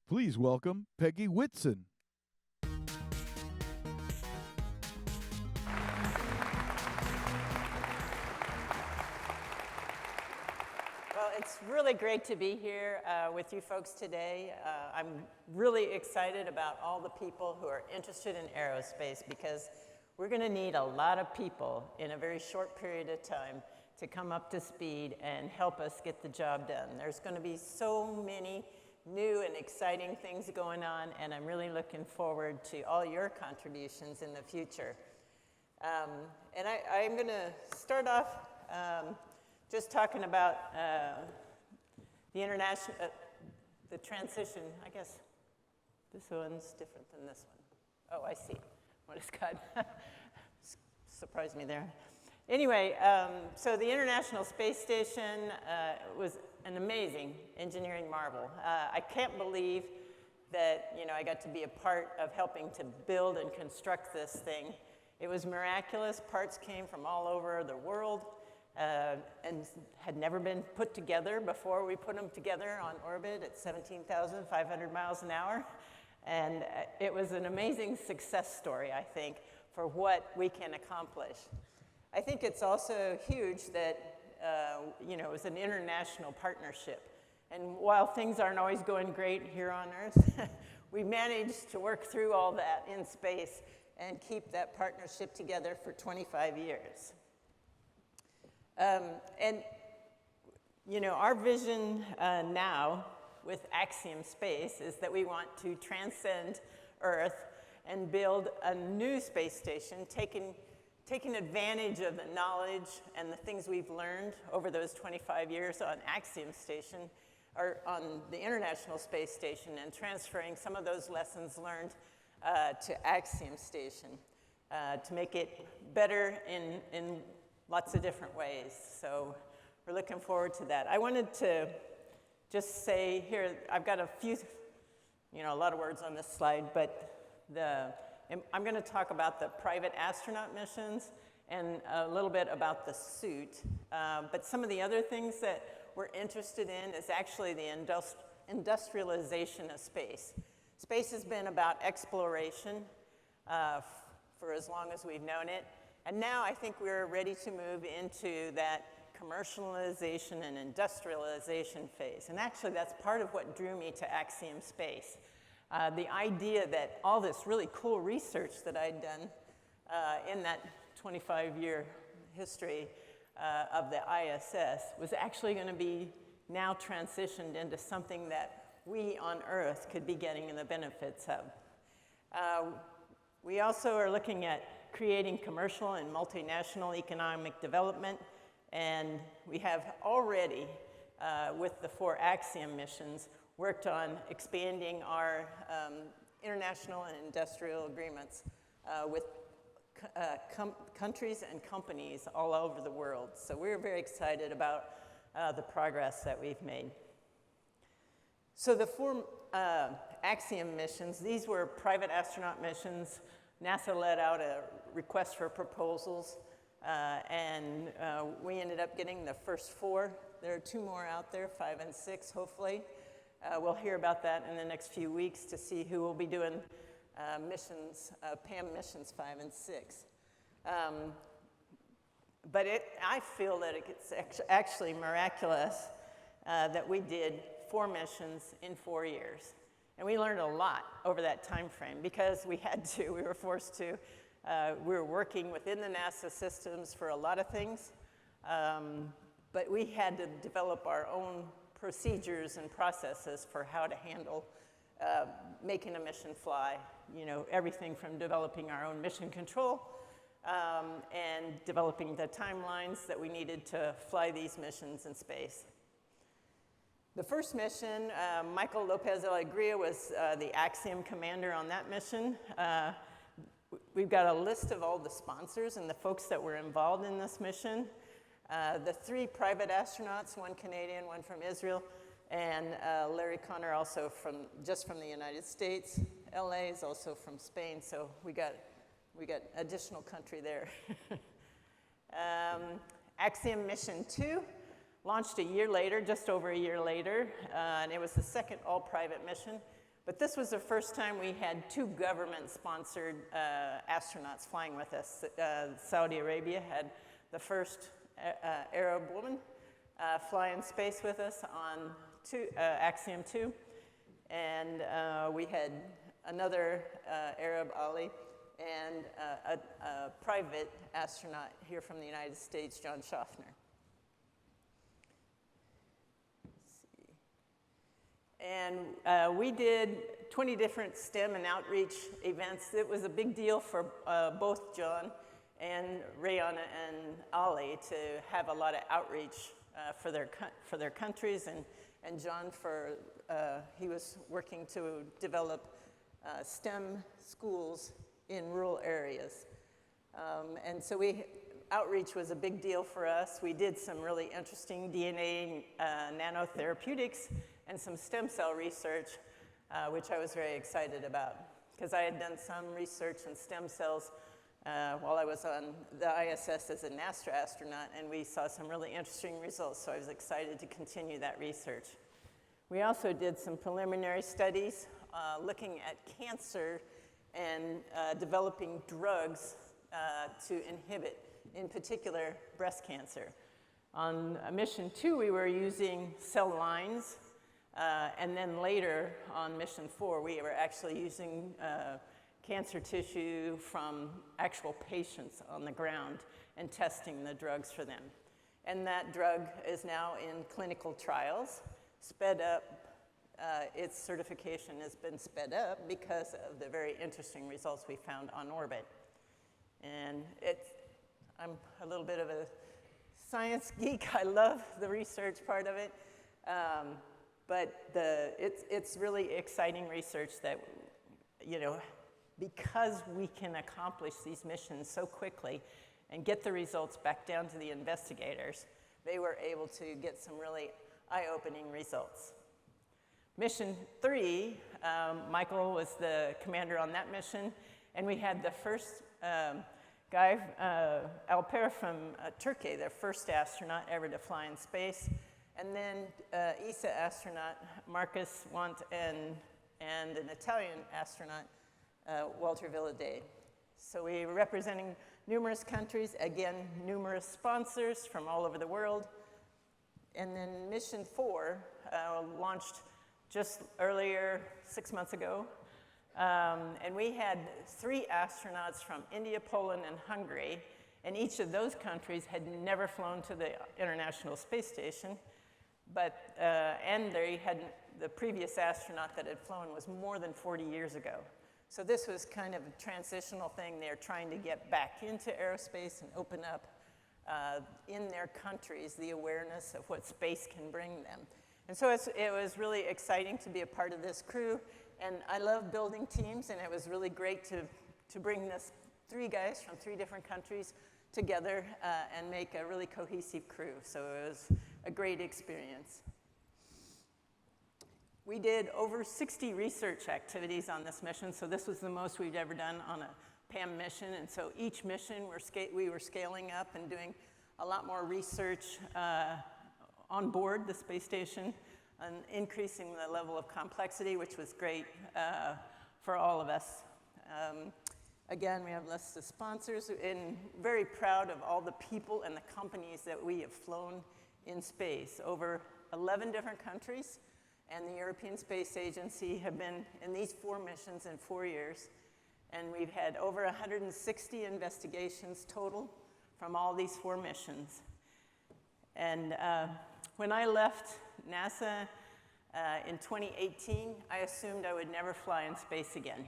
Please welcome Peggy Whitson. Well, it's really great to be here with you folks today. I'm really excited about all the people who are interested in aerospace because we're going to need a lot of people in a very short period of time to come up to speed and help us get the job done. There's going to be so many new and exciting things going on, and I'm really looking forward to all your contributions in the future. I'm going to start off just talking about the international, the transition. I guess this one's different than this one. Oh, I see. What is God? Surprised me there. Anyway, so the International Space Station was an amazing engineering marvel. I can't believe that I got to be a part of helping to build and construct this thing. It was miraculous. Parts came from all over the world. And had never been put together before we put them together on orbit at 17,500 miles an hour. And it was an amazing success story, I think, for what we can accomplish. I think it's also huge that, it was an international partnership. And while things aren't always going great here on Earth, we managed to work through all that in space and keep that partnership together for 25 years. Our vision now with Axiom Space is that we want to transcend Earth and build a new space station, taking advantage of the knowledge and the things we've learned over those 25 years on Axiom Station, or on the International Space Station, and transferring some of those lessons learned to Axiom Station to make it better in lots of different ways. So we're looking forward to that. I wanted to just say here, I've got a few, a lot of words on this slide, but I'm going to talk about the private astronaut missions and a little bit about the suit. But some of the other things that we're interested in is actually the industrialization of space. Space has been about exploration for as long as we've known it. And now I think we're ready to move into that commercialization and industrialization phase. And actually, that's part of what drew me to Axiom Space. The idea that all this really cool research that I'd done in that 25-year history of the ISS was actually going to be now transitioned into something that we on Earth could be getting the benefits of. We also are looking at creating commercial and multinational economic development, and we have already, with the 4 Axiom missions, worked on expanding our international and industrial agreements with countries and companies all over the world. So we're very excited about the progress that we've made. So the 4 Axiom missions, these were private astronaut missions. NASA let out a request for proposals, and we ended up getting the first 4. There are 2 more out there, 5 and 6, hopefully. We'll hear about that in the next few weeks to see who will be doing missions, PAM missions 5 and 6. But I feel that it's actually miraculous that we did 4 missions in 4 years. And we learned a lot over that time frame because we had to, we were forced to. We were working within the NASA systems for a lot of things, but we had to develop our own procedures and processes for how to handle making a mission fly. Everything from developing our own mission control and developing the timelines that we needed to fly these missions in space. The first mission, Michael Lopez Alegria was the Axiom commander on that mission. We've got a list of all the sponsors and the folks that were involved in this mission. The 3 private astronauts, 1 Canadian, 1 from Israel, and Larry Connor also just from the United States. LA is also from Spain, so we got additional country there. Axiom Mission 2 launched a year later, just over a year later, and it was the second all-private mission. But this was the first time we had 2 government-sponsored astronauts flying with us. Saudi Arabia had the first Arab woman fly in space with us on Axiom 2. And we had another Arab, Ali, and a private astronaut here from the United States, John Schaffner. And we did 20 different STEM and outreach events. It was a big deal for both John and Rayana and Ali to have a lot of outreach for their countries, and John he was working to develop STEM schools in rural areas. And so outreach was a big deal for us. We did some really interesting DNA nanotherapeutics and some stem cell research, which I was very excited about, because I had done some research in stem cells while I was on the ISS as a NASA astronaut, and we saw some really interesting results, so I was excited to continue that research. We also did some preliminary studies looking at cancer and developing drugs to inhibit, in particular, breast cancer. On mission 2, we were using cell lines, and then later on mission 4, we were actually using cancer tissue from actual patients on the ground and testing the drugs for them. And that drug is now in clinical trials, sped up. Its certification has been sped up because of the very interesting results we found on orbit. And I'm a little bit of a science geek. I love the research part of it. But it's really exciting research that, because we can accomplish these missions so quickly and get the results back down to the investigators, they were able to get some really eye-opening results. Mission 3, Michael was the commander on that mission, and we had the first guy, Alper from Turkey, the first astronaut ever to fly in space, and then ESA astronaut Marcus Want and an Italian astronaut, Walter Villadei. So we were representing numerous countries, again, numerous sponsors from all over the world. And then mission 4 launched just earlier, 6 months ago. And we had 3 astronauts from India, Poland, and Hungary. And each of those countries had never flown to the International Space Station. And the previous astronaut that had flown was more than 40 years ago. So this was kind of a transitional thing. They're trying to get back into aerospace and open up in their countries the awareness of what space can bring them. And so it was really exciting to be a part of this crew. And I love building teams, and it was really great to bring this 3 guys from 3 different countries together and make a really cohesive crew. So it was a great experience. We did over 60 research activities on this mission, so this was the most we'd ever done on a PAM mission. And so each mission we were scaling up and doing a lot more research on board the space station and increasing the level of complexity, which was great for all of us. Again, we have a list of sponsors, and very proud of all the people and the companies that we have flown in space. Over 11 different countries, and the European Space Agency have been in these 4 missions in 4 years. And we've had over 160 investigations total from all these 4 missions. And when I left NASA in 2018, I assumed I would never fly in space again.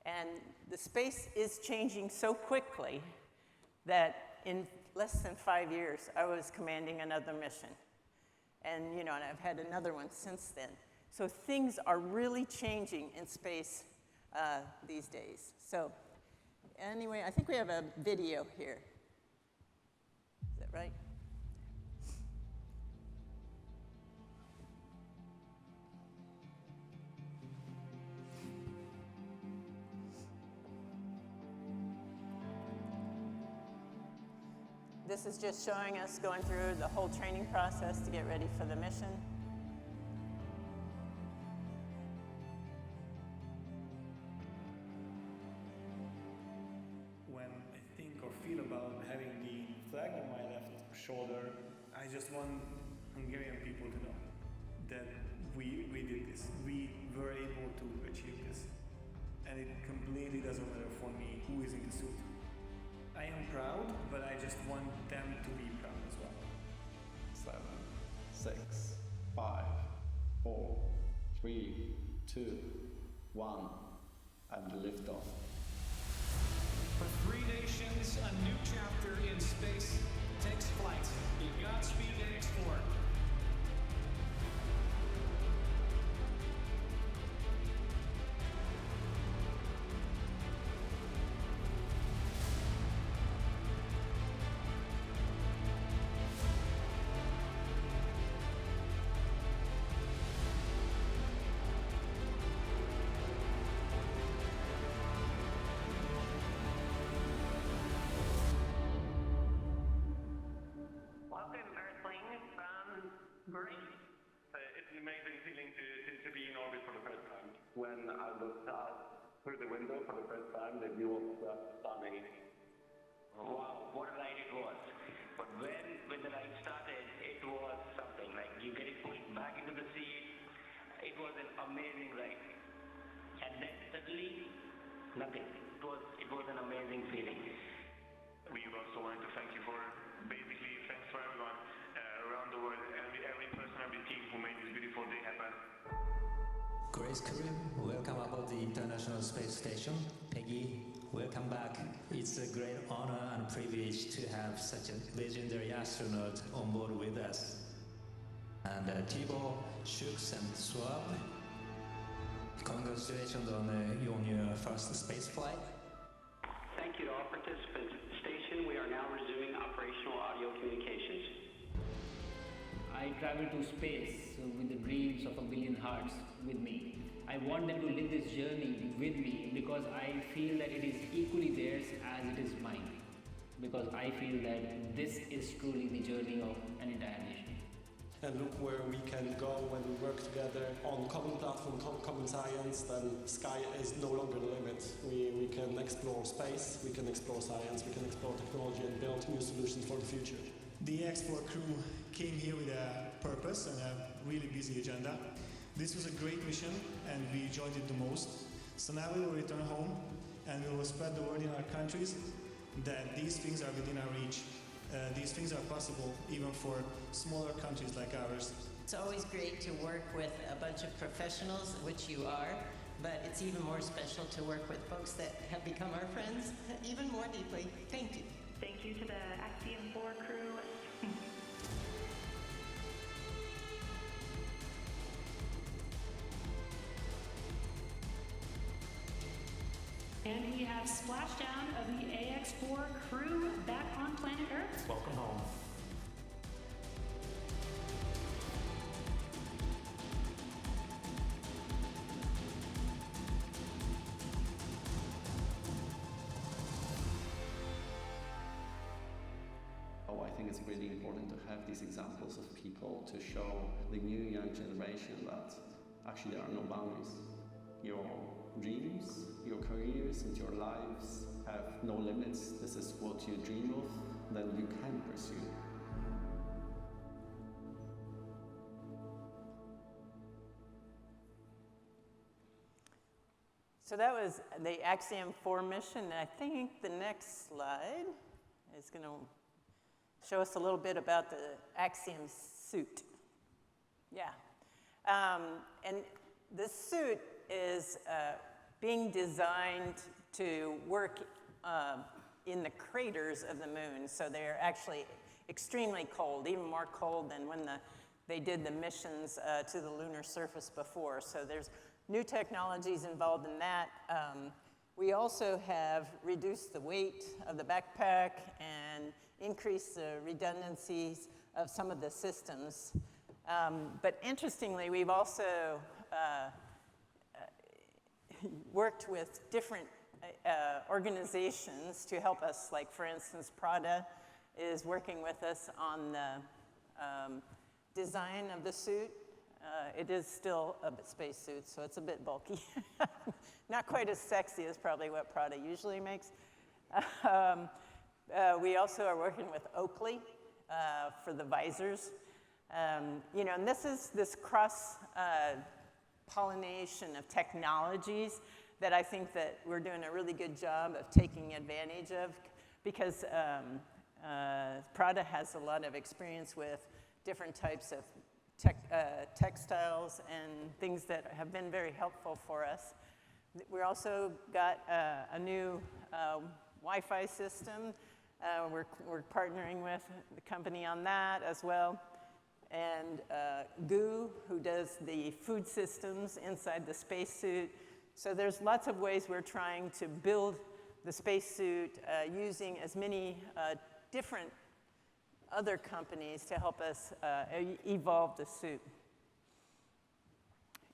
And the space is changing so quickly that in less than 5 years, I was commanding another mission. And, and I've had another one since then. So things are really changing in space these days. So anyway, I think we have a video here. Is that right? This is just showing us going through the whole training process to get ready for the mission. shoulder. I just want Hungarian people to know that we did this. We were able to achieve this. And it completely doesn't matter for me who is in the suit. I am proud, but I just want them to be proud as well. 7, 6, 5, 4, 3, 2, 1, and lift off. For 3 nations, a new chapter in space takes flight. Godspeed X4. It's an amazing feeling to be in orbit for the first time. When I looked out through the window for the first time, the view was just stunning. Wow, what a ride it was. But when the ride started, it was something like you getting pushed back into the seat. It was an amazing ride. And then suddenly, nothing. It was an amazing feeling. We also wanted to thank you for thanks for everyone around the world, every person, every team who made this beautiful day happen. Grace Crew, welcome aboard the International Space Station. Peggy, welcome back. It's a great honor and privilege to have such a legendary astronaut on board with us. And Tibor, Shooks and Swab, congratulations on your new first space flight. Thank you to all participants at the station. We are now resuming operational audio communications. I travel to space with the dreams of a billion hearts with me. I want them to live this journey with me because I feel that it is equally theirs as it is mine. Because I feel that this is truly the journey of an entire nation. And look where we can go when we work together on common platform, common science, then sky is no longer the limit. We can explore space, we can explore science, we can explore technology and build new solutions for the future. The X4 crew came here with a purpose and a really busy agenda. This was a great mission and we enjoyed it the most. So now we will return home and we will spread the word in our countries that these things are within our reach. These things are possible even for smaller countries like ours. It's always great to work with a bunch of professionals, which you are, but it's even more special to work with folks that have become our friends even more deeply. Thank you. Thank you to the Axiom 4 crew. And we have splashdown of the AX4 crew back on planet Earth. Welcome home. I think it's really important to have these examples of people to show the new young generation that actually there are no boundaries. Your dreams, your careers, and your lives have no limits. This is what you dream of, then you can pursue. So that was the Axiom 4 mission. I think the next slide is going to show us a little bit about the Axiom suit. Yeah. And the suit is being designed to work in the craters of the moon. So they're actually extremely cold, even more cold than when they did the missions to the lunar surface before. So there's new technologies involved in that. We also have reduced the weight of the backpack and increased the redundancies of some of the systems. But interestingly, we've also worked with different organizations to help us. Like, for instance, Prada is working with us on the design of the suit. It is still a spacesuit, so it's a bit bulky. Not quite as sexy as probably what Prada usually makes. We also are working with Oakley for the visors. You know, and this is this cross pollination of technologies that I think that we're doing a really good job of taking advantage of, because Prada has a lot of experience with different types of textiles and things that have been very helpful for us. We also got a new Wi-Fi system. We're partnering with the company on that as well. And Goo, who does the food systems inside the spacesuit. So there's lots of ways we're trying to build the spacesuit using as many different other companies to help us evolve the suit.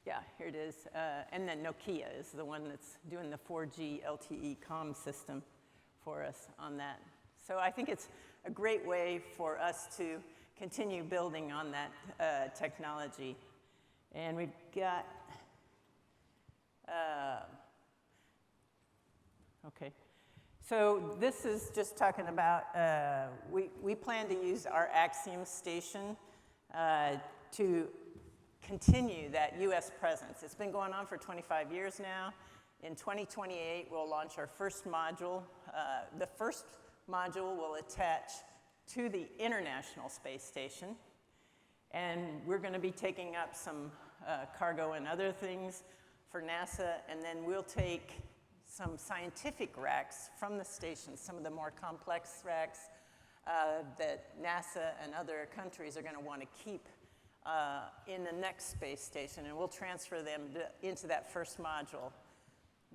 Yeah, here it is. And then Nokia is the one that's doing the 4G LTE comm system for us on that. So I think it's a great way for us to continue building on that technology. And we've got, okay. So this is just talking about, we plan to use our Axiom station to continue that US presence. It's been going on for 25 years now. In 2028, we'll launch our first module. The first module will attach to the International Space Station. And we're going to be taking up some cargo and other things for NASA, and then we'll take some scientific racks from the station, some of the more complex racks that NASA and other countries are going to want to keep in the next space station, and we'll transfer them into that first module.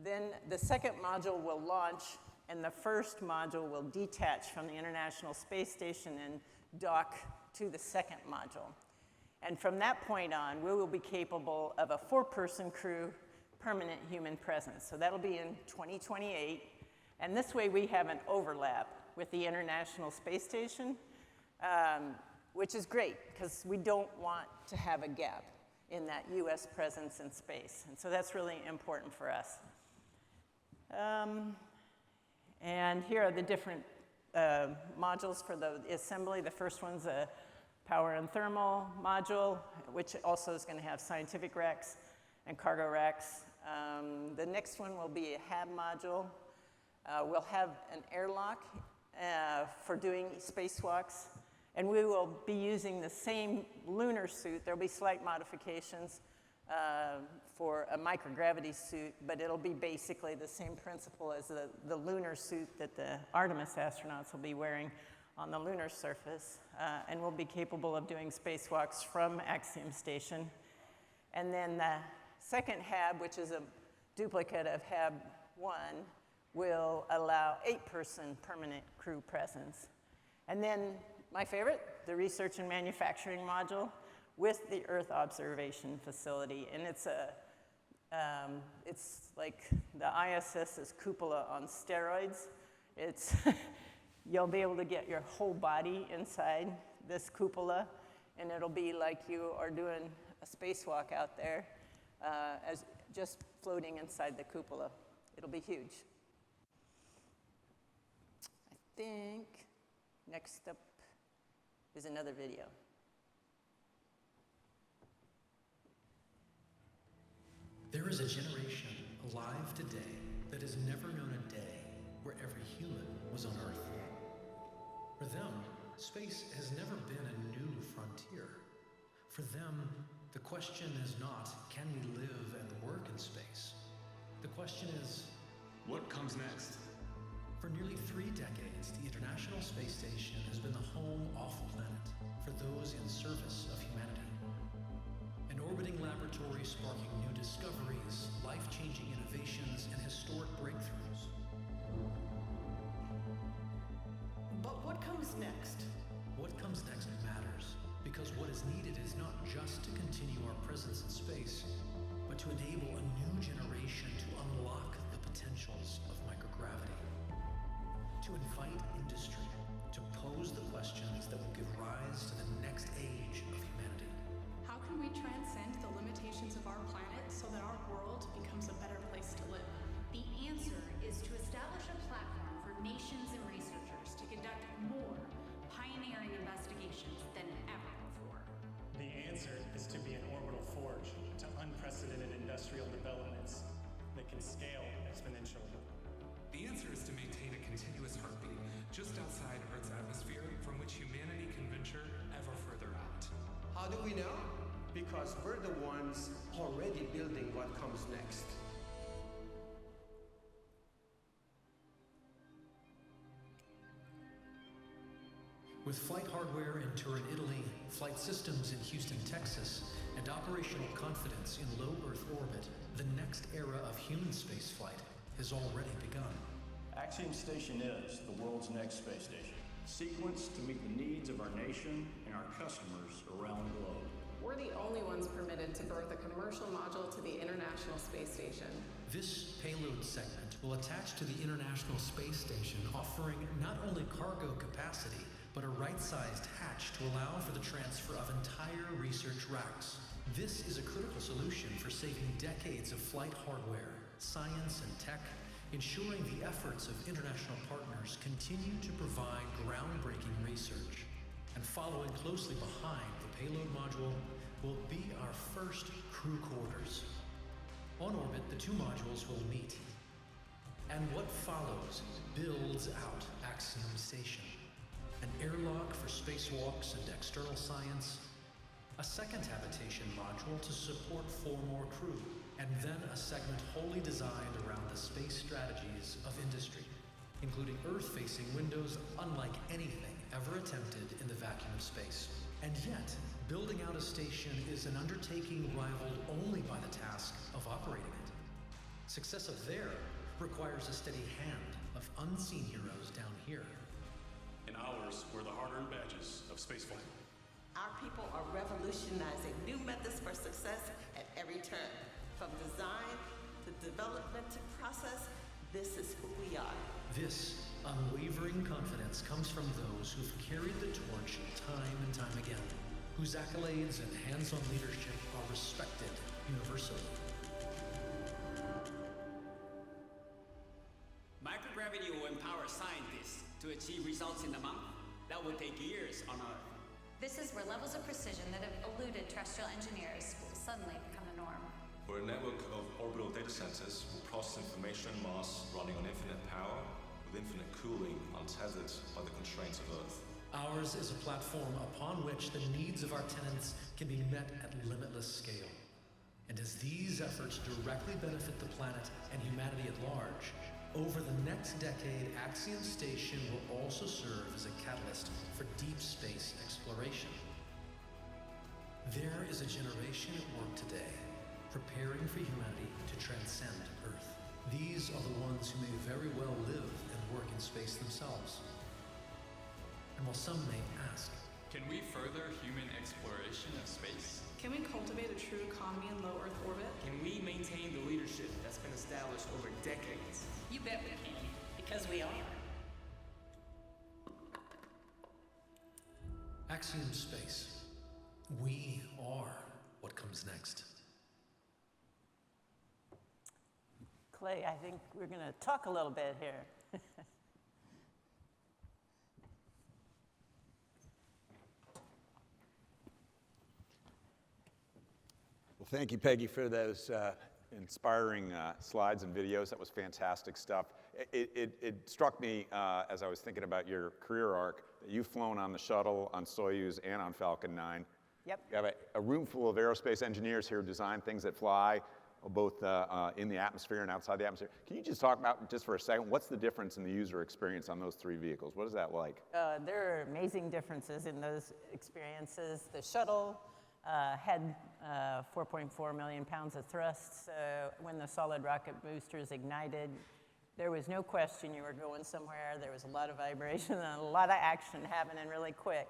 Then the second module will launch, and the first module will detach from the International Space Station and dock to the second module. And from that point on, we will be capable of a 4-person crew, permanent human presence. So that'll be in 2028. And this way we have an overlap with the International Space Station, which is great because we don't want to have a gap in that US presence in space. And so that's really important for us. And here are the different modules for the assembly. The first one's a power and thermal module, which also is going to have scientific racks and cargo racks. The next one will be a HAB module. We'll have an airlock for doing spacewalks, and we will be using the same lunar suit. There'll be slight modifications for a microgravity suit, but it'll be basically the same principle as the lunar suit that the Artemis astronauts will be wearing on the lunar surface, and we'll be capable of doing spacewalks from Axiom Station. And then the second HAB, which is a duplicate of HAB 1, will allow 8-person permanent crew presence. And then my favorite, the research and manufacturing module with the Earth observation facility. And it's like the ISS's cupola on steroids. You'll be able to get your whole body inside this cupola, and it'll be like you are doing a spacewalk out there, as just floating inside the cupola. It'll be huge. I think next up is another video. There is a generation alive today that has never known a day where every human was on Earth. For them, space has never been a new frontier. For them, the question is not, can we live and work in space? The question is, what comes next? For nearly 3 decades, the International Space Station has been the home off-planet for those in service of humanity. An orbiting laboratory sparking new discoveries, life-changing innovations, and historic breakthroughs. But what comes next? What comes next matters, because what is needed is not just to continue our presence in space, but to enable a new generation to unlock the potentials of microgravity. To invite industry to pose the questions that will give rise to the next age of humanity. How can we transcend the limitations of our planet so that our world becomes a better place to live? The answer is to establish a platform for nations and researchers to conduct more pioneering investigations large-scale developments that can scale exponentially. The answer is to maintain a continuous heartbeat just outside Earth's atmosphere from which humanity can venture ever further out. How do we know? Because we're the ones already building what comes next. With flight hardware in Turin, Italy, flight systems in Houston, Texas, and operational confidence in low Earth orbit, the next era of human spaceflight has already begun. Axiom Station is the world's next space station, sequenced to meet the needs of our nation and our customers around the globe. We're the only ones permitted to berth a commercial module to the International Space Station. This payload segment will attach to the International Space Station, offering not only cargo capacity, but a right-sized hatch to allow for the transfer of entire research racks. This is a critical solution for saving decades of flight hardware, science, and tech, ensuring the efforts of international partners continue to provide groundbreaking research. And following closely behind the payload module will be our first crew quarters. On orbit, the two modules will meet. And what follows builds out Axiom Station. An airlock for spacewalks and external science, a second habitation module to support 4 more crew, and then a segment wholly designed around the space strategies of industry, including Earth-facing windows unlike anything ever attempted in the vacuum of space. And yet, building out a station is an undertaking rivaled only by the task of operating it. Success up there requires a steady hand of unseen heroes down here. In ours were the hard-earned badges of spaceflight. Our people are revolutionizing new methods for success at every turn. From design to development to process, this is who we are. This unwavering confidence comes from those who've carried the torch time and time again, whose accolades and hands-on leadership are respected universally. Microgravity will empower scientists to achieve results in a month that will take years on Earth. This is where levels of precision that have eluded terrestrial engineers will suddenly become the norm. Where a network of orbital data centers will process information mass running on infinite power with infinite cooling untethered by the constraints of Earth. Ours is a platform upon which the needs of our tenants can be met at limitless scale. And as these efforts directly benefit the planet and humanity at large, over the next decade, Axiom Station will also serve as a catalyst for deep space exploration. There is a generation at work today, preparing for humanity to transcend Earth. These are the ones who may very well live and work in space themselves. And while some may ask, can we further human exploration of space? Can we cultivate a true economy in low Earth orbit? Can we maintain the leadership that's been established over decades? You bet we can, because we are. Axiom Space. We are what comes next. Clay, I think we're going to talk a little bit here. Well, thank you, Peggy, for those inspiring slides and videos. That was fantastic stuff. It struck me as I was thinking about your career arc that you've flown on the shuttle, on Soyuz, and on Falcon 9. Yep. You have a room full of aerospace engineers here who design things that fly, both in the atmosphere and outside the atmosphere. Can you just talk about, just for a second, what's the difference in the user experience on those 3 vehicles? What is that like? There are amazing differences in those experiences. The shuttle had 4.4 million pounds of thrust, so when the solid rocket boosters ignited, there was no question you were going somewhere. There was a lot of vibration and a lot of action happening really quick.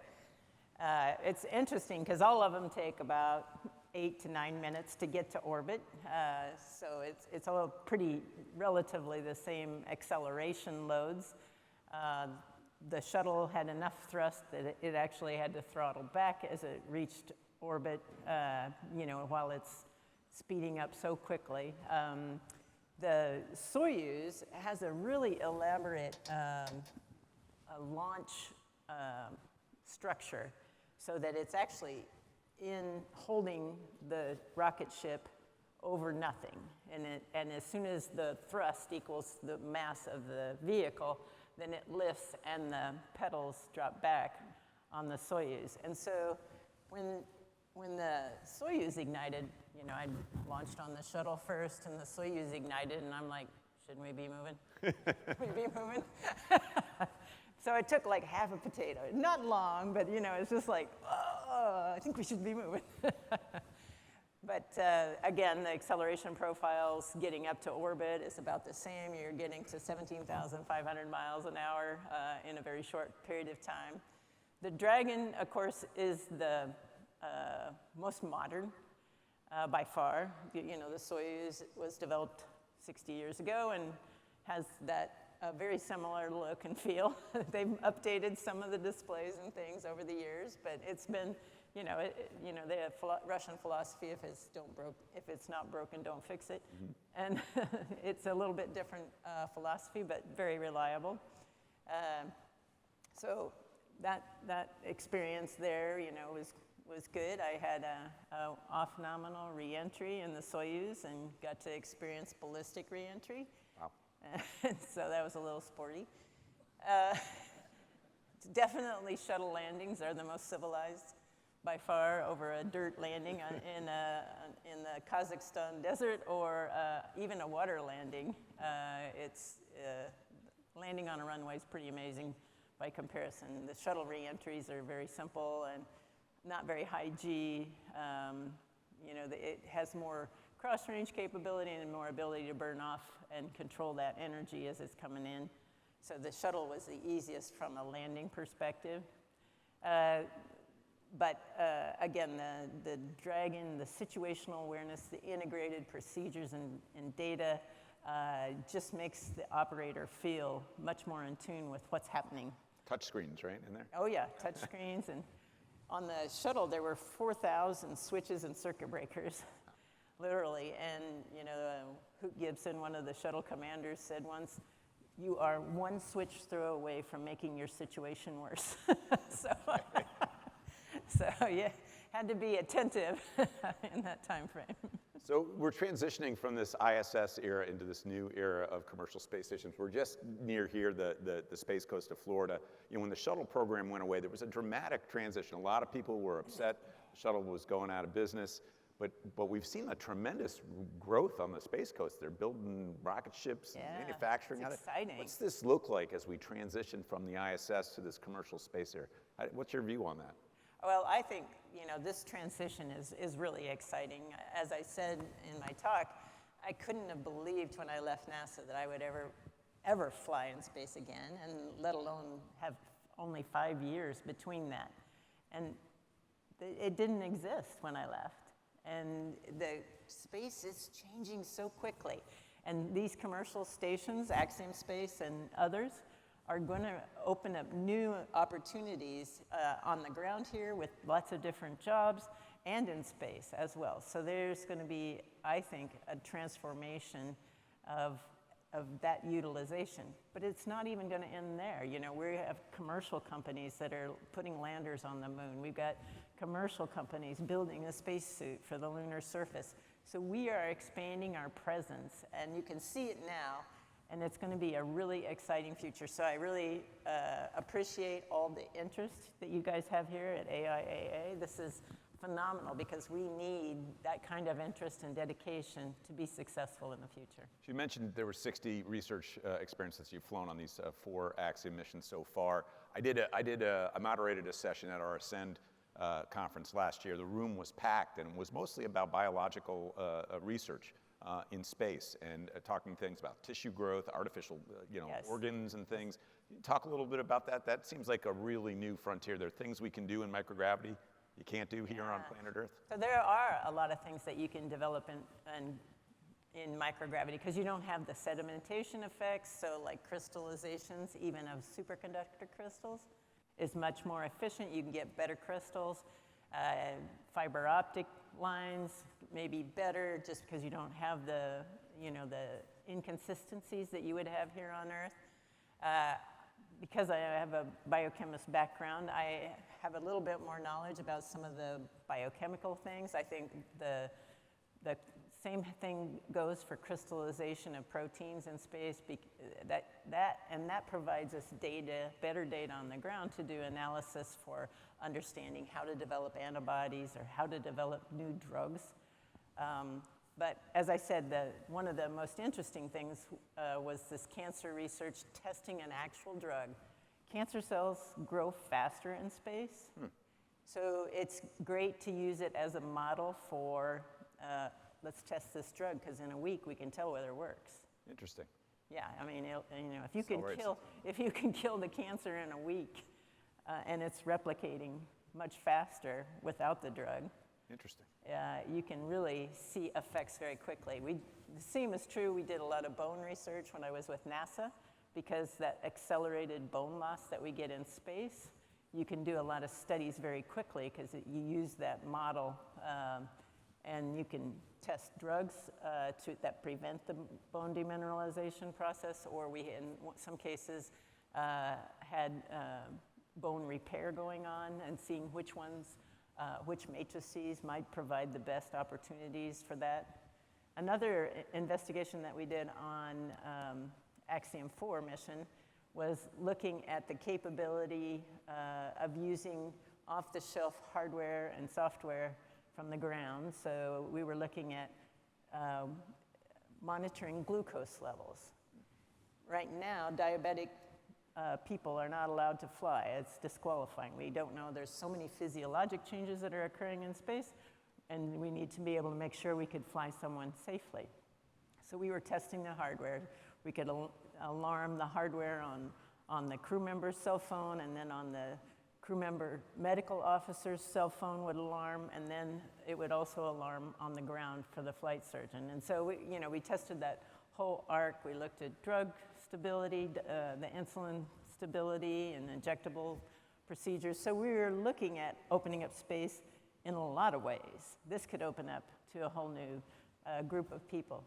It's interesting because all of them take about 8 to 9 minutes to get to orbit, so it's all pretty relatively the same acceleration loads. The shuttle had enough thrust that it actually had to throttle back as it reached orbit, while it's speeding up so quickly. The Soyuz has a really elaborate launch structure so that it's actually in holding the rocket ship over nothing. And as soon as the thrust equals the mass of the vehicle, then it lifts and the pedals drop back on the Soyuz. And so when the Soyuz ignited, you know, I launched on the shuttle first and the Soyuz ignited and I'm like, shouldn't we be moving? Should we be moving? So it took like half a potato. Not long, but you know, it's just like, oh, I think we should be moving. But again, the acceleration profiles getting up to orbit is about the same. You're getting to 17,500 miles an hour in a very short period of time. The Dragon, of course, is the most modern by far. You know, the Soyuz was developed 60 years ago and has that very similar look and feel. They've updated some of the displays and things over the years, but it's been, you know, they have Russian philosophy: if it's not broken, don't fix it. And it's a little bit different philosophy, but very reliable. So that experience there, you know, was good. I had a off-nominal re-entry in the Soyuz and got to experience ballistic re-entry. Wow. So that was a little sporty. Definitely shuttle landings are the most civilized by far over a dirt landing in the Kazakhstan desert or even a water landing. Landing on a runway is pretty amazing by comparison. The shuttle re-entries are very simple and not very high G. You know, it has more cross-range capability and more ability to burn off and control that energy as it's coming in. So the shuttle was the easiest from a landing perspective. But again, the Dragon, the situational awareness, the integrated procedures and data just makes the operator feel much more in tune with what's happening. Touch screens, right, in there? Oh yeah, touch screens. And on the shuttle, there were 4,000 switches and circuit breakers, literally. And you know, Hoot Gibson, one of the shuttle commanders, said once, "You are one switch throw away from making your situation worse." So yeah, had to be attentive in that time frame. So we're transitioning from this ISS era into this new era of commercial space stations. We're just near here, the Space Coast of Florida. You know, when the shuttle program went away, there was a dramatic transition. A lot of people were upset. The shuttle was going out of business. But we've seen a tremendous growth on the Space Coast. They're building rocket ships and manufacturing. It's exciting. What's this look like as we transition from the ISS to this commercial space era? What's your view on that? Well, I think, you know, this transition is really exciting. As I said in my talk, I couldn't have believed when I left NASA that I would ever fly in space again, and let alone have only 5 years between that. And it didn't exist when I left. And the space is changing so quickly. And these commercial stations, Axiom Space and others, are going to open up new opportunities on the ground here with lots of different jobs and in space as well. So there's going to be, I think, a transformation of that utilization. But it's not even going to end there. You know, we have commercial companies that are putting landers on the moon. We've got commercial companies building a spacesuit for the lunar surface. So we are expanding our presence, and you can see it now. And it's going to be a really exciting future. So I really appreciate all the interest that you guys have here at AIAA. This is phenomenal because we need that kind of interest and dedication to be successful in the future. You mentioned there were 60 research experiences you've flown on these 4 Axiom missions so far. I moderated a session at our Ascend conference last year. The room was packed and was mostly about biological research. In space and talking things about tissue growth, artificial organs and things. Talk a little bit about that. That seems like a really new frontier. There are things we can do in microgravity you can't do here on planet Earth. So there are a lot of things that you can develop in microgravity because you don't have the sedimentation effects. So like crystallizations, even of superconductor crystals, is much more efficient. You can get better crystals. Fiber optic lines may be better just because you don't have the inconsistencies that you would have here on Earth. Because I have a biochemist background, I have a little bit more knowledge about some of the biochemical things. I think the Same thing goes for crystallization of proteins in space. That provides us data, better data on the ground to do analysis for understanding how to develop antibodies or how to develop new drugs. But as I said, one of the most interesting things was this cancer research testing an actual drug. Cancer cells grow faster in space, so it's great to use it as a model for let's test this drug, because in a week we can tell whether it works. Interesting. Yeah, I mean, if you can kill the cancer in a week, and it's replicating much faster without the drug. Interesting. You can really see effects very quickly. The same is true. We did a lot of bone research when I was with NASA, because that accelerated bone loss that we get in space, you can do a lot of studies very quickly because you use that model, and you can test drugs that prevent the bone demineralization process, or we, in some cases, had bone repair going on and seeing which matrices might provide the best opportunities for that. Another investigation that we did on Axiom 4 mission was looking at the capability of using off-the-shelf hardware and software from the ground. So we were looking at monitoring glucose levels. Right now, diabetic people are not allowed to fly. It's disqualifying. We don't know. There's so many physiologic changes that are occurring in space, and we need to be able to make sure we could fly someone safely. So we were testing the hardware. We could alarm the hardware on the crew member's cell phone, and then on the crew member medical officer's cell phone would alarm, and then it would also alarm on the ground for the flight surgeon. And so we tested that whole arc. We looked at drug stability, the insulin stability, and injectable procedures. So we were looking at opening up space in a lot of ways. This could open up to a whole new group of people.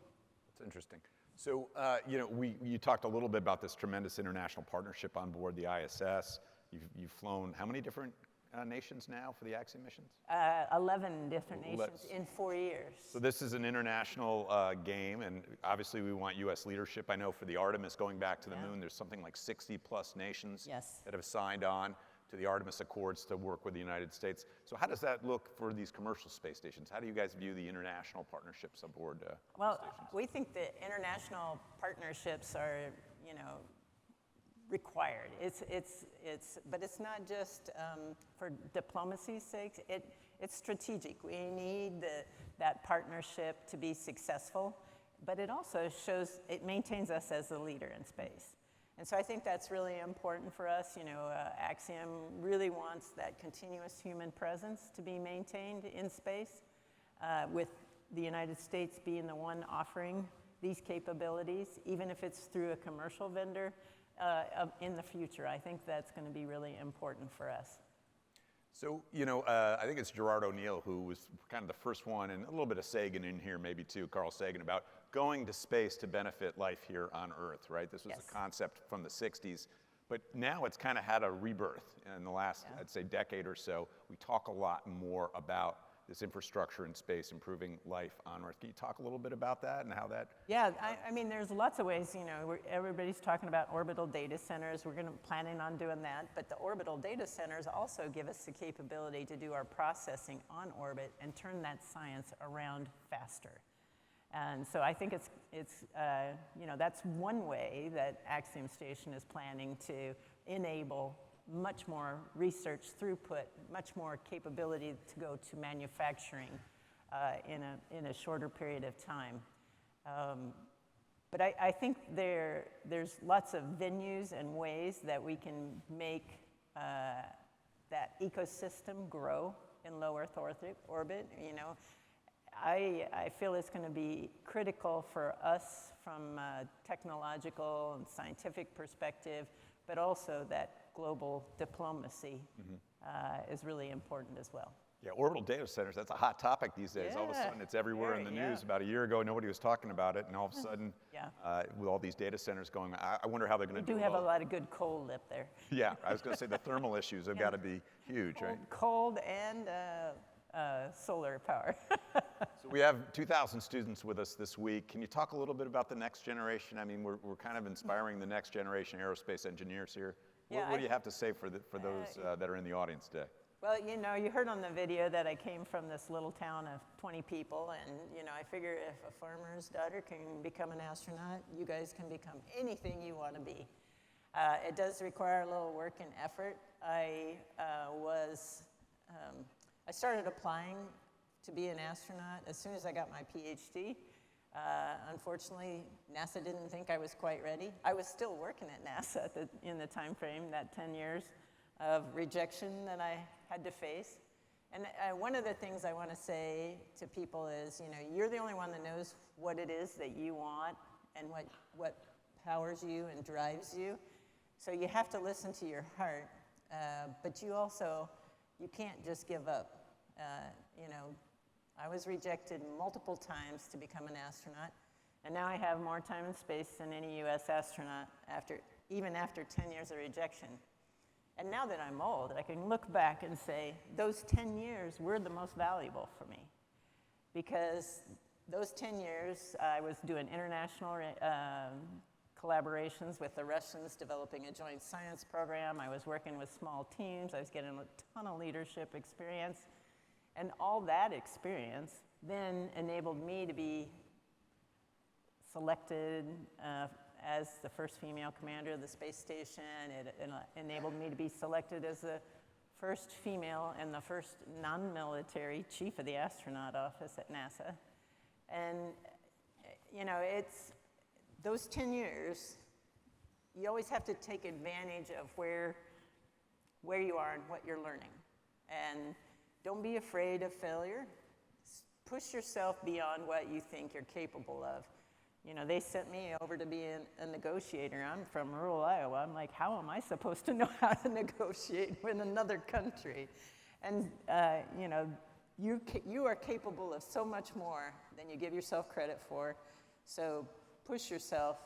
That's interesting. So, you talked a little bit about this tremendous international partnership on board the ISS. You've flown how many different nations now for the Axiom missions? 11 different nations in 4 years. So this is an international game, and obviously we want U.S. leadership. I know for the Artemis going back to the moon, there's something like 60+ nations that have signed on to the Artemis Accords to work with the United States. So how does that look for these commercial space stations? How do you guys view the international partnerships aboard well, stations? We think the international partnerships are, required. But it's not just for diplomacy's sake. It's strategic. We need that partnership to be successful, but it also it maintains us as a leader in space. And so I think that's really important for us. Axiom really wants that continuous human presence to be maintained in space, with the United States being the one offering these capabilities, even if it's through a commercial vendor in the future. I think that's going to be really important for us. So, I think it's Gerard O'Neill who was kind of the first one, and a little bit of Sagan in here maybe too, Carl Sagan, about going to space to benefit life here on Earth, right? This was a concept from the 60s, but now it's kind of had a rebirth in the last, I'd say, decade or so. We talk a lot more about this infrastructure in space improving life on Earth. Can you talk a little bit about that and how that? Yeah, I mean, there's lots of ways. Everybody's talking about orbital data centers. We're planning on doing that, but the orbital data centers also give us the capability to do our processing on orbit and turn that science around faster. And so I think that's one way that Axiom Station is planning to enable much more research throughput, much more capability to go to manufacturing in a shorter period of time. But I think there's lots of venues and ways that we can make that ecosystem grow in low Earth orbit. I feel it's going to be critical for us from a technological and scientific perspective, but also that global diplomacy is really important as well. Yeah, orbital data centers, that's a hot topic these days. All of a sudden it's everywhere in the news. About a year ago, nobody was talking about it, and all of a sudden, with all these data centers going, I wonder how they're going to do it. We do have a lot of good cold up there. Yeah, I was going to say the thermal issues have got to be huge, right? Cold and solar power. So we have 2,000 students with us this week. Can you talk a little bit about the next generation? I mean, we're kind of inspiring the next generation aerospace engineers here. Yeah, What do you have to say for those that are in the audience today? Well, you know, you heard on the video that I came from this little town of 20 people, and, you know, I figure if a farmer's daughter can become an astronaut, you guys can become anything you want to be. It does require a little work and effort. I started applying to be an astronaut as soon as I got my PhD. Unfortunately, NASA didn't think I was quite ready. I was still working at NASA in the time frame, that 10 years of rejection that I had to face. And one of the things I want to say to people is, you know, you're the only one that knows what it is that you want and what powers you and drives you. So you have to listen to your heart, but you can't just give up. You know, I was rejected multiple times to become an astronaut, and now I have more time in space than any US astronaut even after 10 years of rejection. And now that I'm old, I can look back and say, those 10 years were the most valuable for me. Because those 10 years, I was doing international collaborations with the Russians, developing a joint science program. I was working with small teams. I was getting a ton of leadership experience. And all that experience then enabled me to be selected as the first female commander of the space station. It enabled me to be selected as the first female and the first non-military chief of the astronaut office at NASA. And, you know, it's those 10 years, you always have to take advantage of where you are and what you're learning. And don't be afraid of failure. Push yourself beyond what you think you're capable of. You know, they sent me over to be a negotiator. I'm from rural Iowa. I'm like, how am I supposed to know how to negotiate with another country? And, you know, you are capable of so much more than you give yourself credit for. So push yourself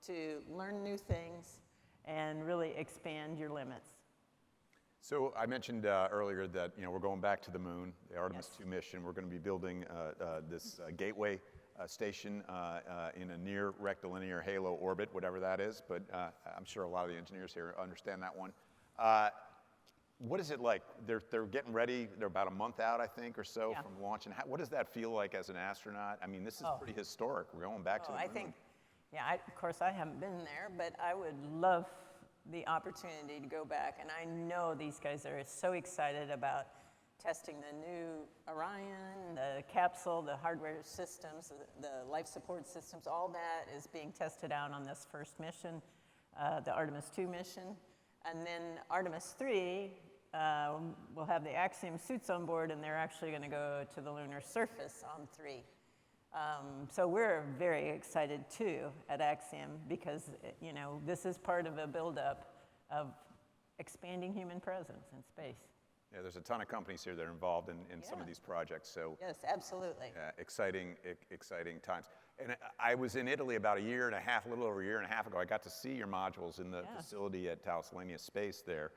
to learn new things and really expand your limits. So I mentioned earlier that, you know, we're going back to the moon, the Artemis II mission. We're going to be building this gateway station in a near rectilinear halo orbit, whatever that is, but I'm sure a lot of the engineers here understand that one. What is it like? They're getting ready. They're about a month out, I think, or so from launch. And what does that feel like as an astronaut? I mean, this is pretty historic. We're going back to the moon. I think, of course, I haven't been there, but I would love the opportunity to go back. And I know these guys are so excited about testing the new Orion, the capsule, the hardware systems, the life support systems. All that is being tested out on this first mission, the Artemis II mission. And then Artemis III will have the Axiom suits on board, and they're actually going to go to the lunar surface on 3. So we're very excited too at Axiom because, you know, this is part of a buildup of expanding human presence in space. Yeah, there's a ton of companies here that are involved in some of these projects. So yes, absolutely. Exciting times. And I was in Italy about a little over a year and a half ago. I got to see your modules in the facility at Thales Alenia Space there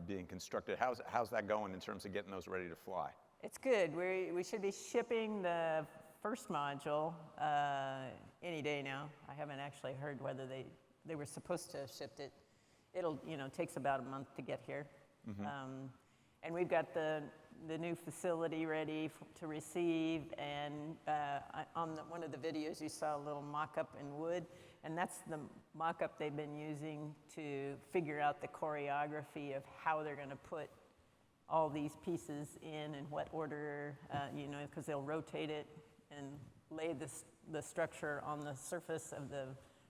being constructed. How's that going in terms of getting those ready to fly? It's good. We should be shipping the first module any day now. I haven't actually heard whether they were supposed to have shipped it. It'll, you know, takes about a month to get here. Mm-hmm. And we've got the new facility ready to receive, and on one of the videos you saw a little mock-up in wood, and that's the mock-up they've been using to figure out the choreography of how they're going to put all these pieces in what order, you know, because they'll rotate it and lay the structure on the surface of the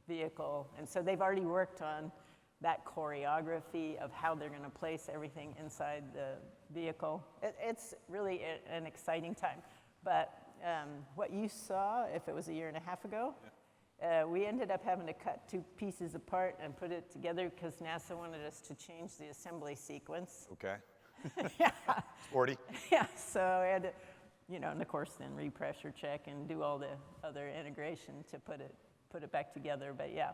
vehicle. And so they've already worked on that choreography of how they're going to place everything inside the vehicle. It's really an exciting time. But what you saw, if it was a year and a half ago, we ended up having to cut 2 pieces apart and put it together because NASA wanted us to change the assembly sequence. Okay. Yeah. Sporty. Yeah, so I had to, you know, and of course then repressure check and do all the other integration to put it back together. But yeah.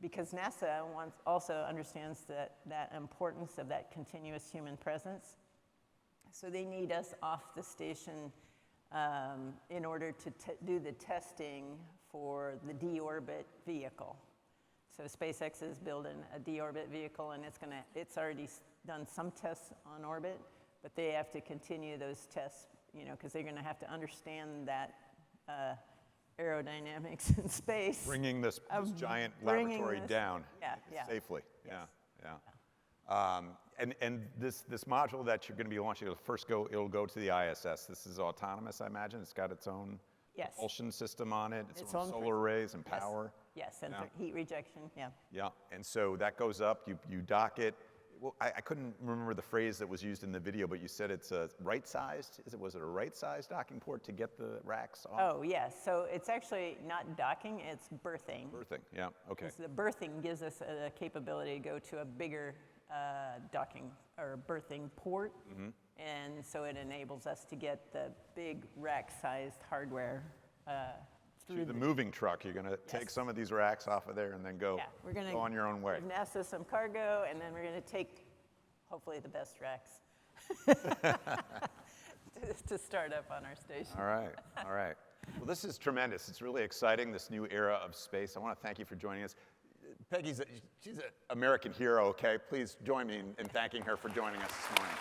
Because NASA also understands that importance of that continuous human presence. So they need us off the station in order to do the testing for the deorbit vehicle. So SpaceX is building a deorbit vehicle, and it's already done some tests on orbit, but they have to continue those tests, you know, because they're going to have to understand that aerodynamics in space. Bringing this giant laboratory down safely. Yes. And this module that you're going to be launching, it'll go to the ISS. This is autonomous, I imagine. It's got its own propulsion system on it, its own solar arrays and power. Yes, and heat rejection, Yeah, and so that goes up, you dock it. Well, I couldn't remember the phrase that was used in the video, but you said it's a right-sized, was it a right-sized docking port to get the racks off? Oh, yes, so it's actually not docking, it's berthing. Berthing, yeah, okay. So the berthing gives us a capability to go to a bigger docking or berthing port, and so it enables us to get the big rack-sized hardware through the moving truck. You're going to take some of these racks off of there and then go on your own way. Give NASA some cargo, and then we're going to take, hopefully, the best racks to start up on our station. All right. Well, this is tremendous. It's really exciting, this new era of space. I want to thank you for joining us. Peggy's she's an American hero, okay? Please join me in thanking her for joining us this morning.